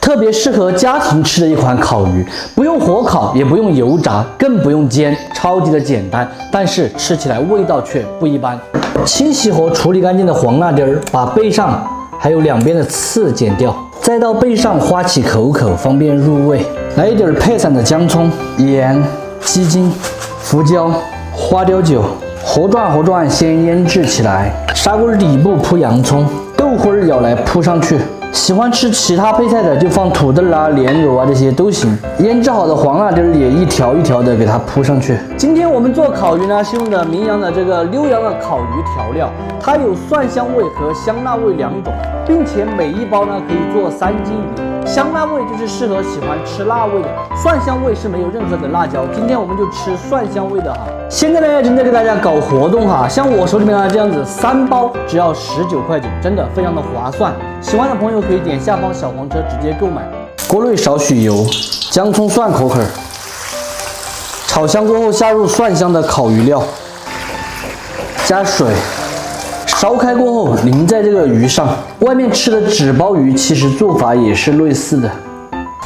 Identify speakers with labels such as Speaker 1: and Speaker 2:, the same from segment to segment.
Speaker 1: 特别适合家庭吃的一款烤鱼，不用火烤，也不用油炸，更不用煎，超级的简单，但是吃起来味道却不一般。清洗和处理干净的黄辣丁儿，把背上还有两边的刺剪掉，再到背上花起口，方便入味。来一点配散的姜葱、盐、鸡精、胡椒、花雕酒，和转，先腌制起来。砂锅底部铺洋葱，豆花舀来铺上去。喜欢吃其他配菜的就放土豆啊、莲藕啊，这些都行。腌制好的黄辣丁也一条一条的给它铺上去。今天我们做烤鱼呢，是用的名扬的这个溜阳的烤鱼调料，它有蒜香味和香辣味两种，并且每一包呢可以做3斤鱼。香辣味就是适合喜欢吃辣味的，蒜香味是没有任何的辣椒。今天我们就吃蒜香味的哈。现在呢正在给大家搞活动哈，像我手里面呢这样子3包只要19块9，真的非常的划算。喜欢的朋友可以点下方小黄车直接购买。锅内少许油，姜葱蒜口粉，炒香过后下入蒜香的烤鱼料，加水。烧开过后淋在这个鱼上，外面吃的纸包鱼其实做法也是类似的，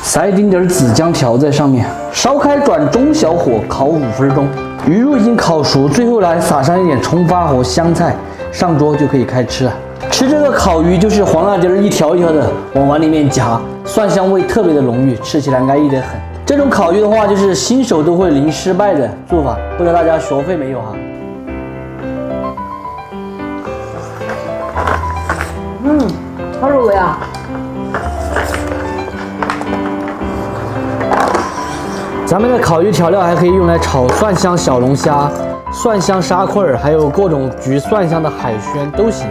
Speaker 1: 撒一丁点紫姜条在上面，烧开转中小火烤5分钟，鱼肉已经烤熟，最后来撒上一点葱花和香菜，上桌就可以开吃了。吃这个烤鱼就是黄辣丁一条一条的往碗里面夹，蒜香味特别的浓郁，吃起来安逸得很。这种烤鱼的话就是新手都会零失败的做法，不知道大家学会没有哈？
Speaker 2: 好入味啊！
Speaker 1: 咱们的烤鱼调料还可以用来炒蒜香小龙虾、蒜香沙块，还有各种焗蒜香的海鲜都行。